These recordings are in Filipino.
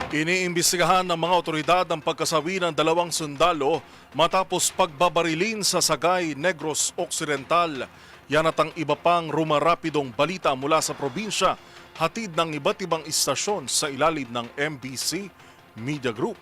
Iniimbestigahan ng mga otoridad ang pagkasawi ng dalawang sundalo matapos pagbabarilin sa Sagay, Negros Occidental. Yan at ang iba pang rumarapidong balita mula sa probinsya, hatid ng iba't ibang istasyon sa ilalim ng MBC Media Group.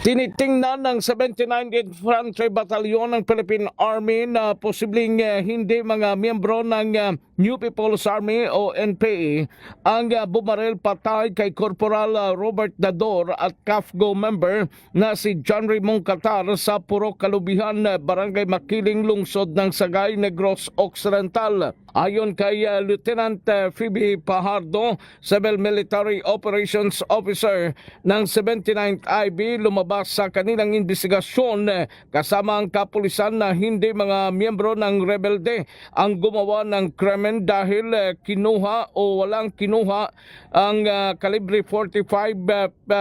Tinitingnan ng 79th Infantry Battalion ng Philippine Army na posibleng hindi mga miyembro ng New People's Army o NPA ang bumaril patay kay Corporal Robert Dador at CAFGO member na si John Raymond Catar sa Purok Kalubihan, Barangay Makiling, Lungsod ng Sagay, Negros Occidental. Ayon kay Lieutenant Phoebe Pajardo, Civil Military Operations Officer ng 79th IB, lumabas sa kanilang investigasyon kasama ang kapulisan na hindi mga miyembro ng rebelde ang gumawa ng krimen dahil kinuha o walang kinuha ang kalibre 45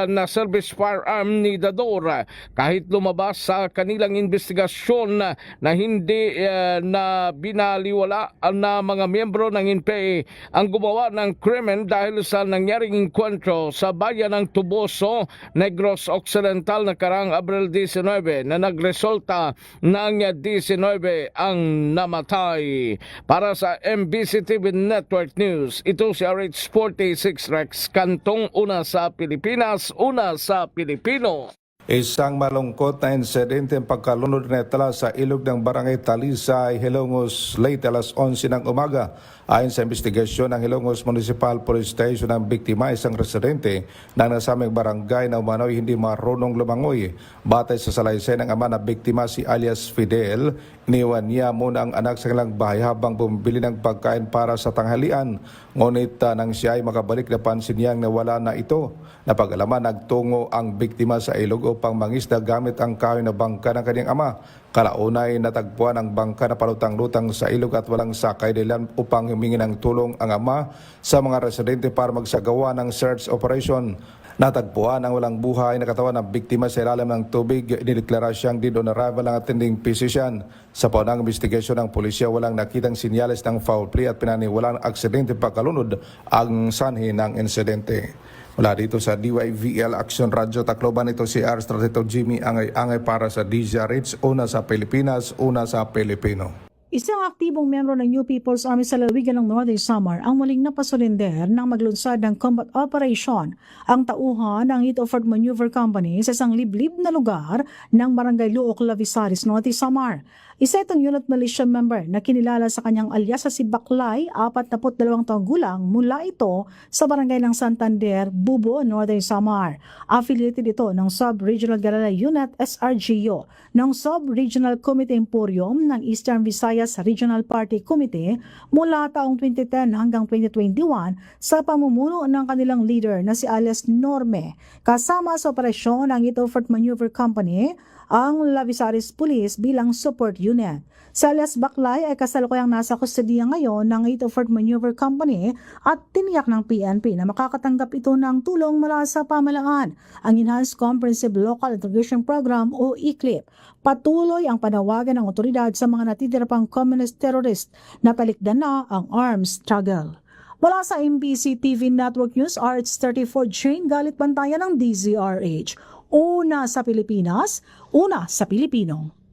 na service firearm ni Dador. Kahit lumabas sa kanilang investigasyon na hindi na binaliwala na mga miyembro ng NPA ang gumawa ng krimen dahil sa nangyaring enkwentro sa bayan ng Tuboso, Negros Occidental na karang Abril 19 na nagresulta ng 19 ang namatay. Para sa MBC TV Network News, ito si RH46 Rex Kantong, una sa Pilipinas, una sa Pilipino. Isang malungkot na insidente ang pagkalunod na tala sa ilog ng Barangay Talisay, Hilongos, late alas 11 ng umaga. Ayon sa investigasyon ng Hilongos Municipal Police Station, ang biktima isang residente ng nasaming barangay na umano'y hindi marunong lumangoy. Batay sa salaysay ng ama na biktima, si alias Fidel, iniwan niya muna ang anak sa kanilang bahay habang bumibili ng pagkain para sa tanghalian. Ngunit nang siya ay makabalik, napansin niyang nawala na ito. Napag-alaman, nagtungo ang biktima sa ilog upang mangisda gamit ang kahoy na bangka ng kanyang ama. Kalauna ay natagpuan ang bangka na palutang-lutang sa ilog at walang sakay, dahilan upang humingi ng tulong ang ama sa mga residente para magsagawa ng search operation. Natagpuan ang walang buhay na katawan ng biktima sa ilalim ng tubig. Inideklara siyang dead on arrival ang attending physician. Sa paunang investigasyon ng pulisya, walang nakitang sinyales ng foul play at pinaniwalaan aksidente pagkalunod ang sanhi ng insidente. Mula dito sa DYVL Action Radio Tacloban, ito si R. Strateto Jimmy Angay-Angay para sa DZRH, una sa Pilipinas, una sa Pilipino. Isang aktibong miyembro ng New People's Army sa lalawigan ng Northern Samar ang muling napasurinder nang maglunsad ng combat operation. Ang tauhan ng Heat of Fort Maneuver Company sa isang liblib na lugar ng Barangay Luok, Lavisaris, Northern Samar. Isa itong unit militia member na kinilala sa kanyang alias sa si Baklay, 42 taong gulang, mula ito sa barangay ng Santander, Bubo, Northern Samar. Affiliated ito ng Sub-Regional Guerrilla Unit SRGO ng Sub-Regional Committee Emporium ng Eastern Visayas Regional Party Committee mula taong 2010 hanggang 2021 sa pamumuno ng kanilang leader na si alias Norme. Kasama sa operasyon ng Heat of Fort Maneuver Company ang Lavisaris Police bilang support unit. Si alias Baklay ay kasalukuyang nasa kustodiya ngayon ng Heat of Fort Maneuver Company at tiniyak ng PNP na makakatanggap ito ng tulong mula sa pamahalaan, ang Enhanced Comprehensive Local Integration Program o ECLIP. Patuloy ang panawagan ng otoridad sa mga natitira pang communist terrorist na talikdan na ang arms struggle. Mula sa MBC TV Network News, RH34 Jane Galit Bantayan ng DZRH. Una sa Pilipinas, una sa Pilipino.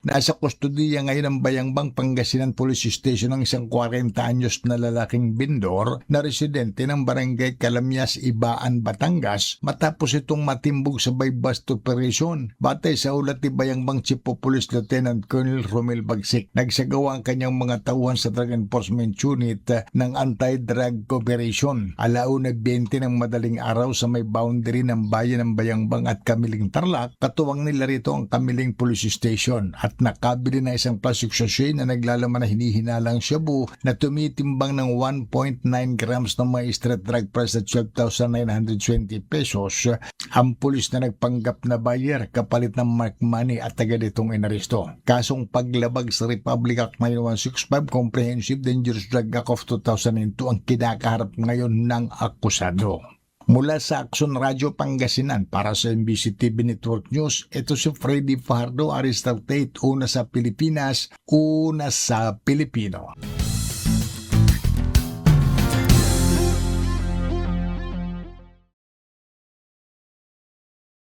Nasa kustodiya ngayon ng Bayangbang, Pangasinan Police Station ang isang 40 anyos na lalaking bindor na residente ng Barangay Calamyas, Ibaan, Batangas matapos itong matimbog sa buy-bust operation. Batay sa ulat ni Bayangbang Chief of Police Lieutenant Colonel Romel Bagsik, nagsagawa ang kanyang mga tauhan sa Drug Enforcement Unit ng Anti-Drug Operation. Alauna 20 ng madaling araw sa may boundary ng bayan ng Bayangbang at Kamiling, Tarlac, katuwang nila rito ang Kamiling Police Station at nakabili na isang plastic sachet na naglalaman na hinihinalang shabu na tumitimbang ng 1.9 grams ng mga street drug price at 12,920 pesos. Ang pulis na nagpanggap na buyer kapalit ng mark money at agad itong inaresto. Kasong paglabag sa Republic Act 9165 Comprehensive Dangerous Drug Act of 2002 ang kinakaharap ngayon ng akusado. Mula sa Action Radio Pangasinan para sa MBC TV Network News, ito si Freddy Fajardo, Aristartate, una sa Pilipinas, una sa Pilipino.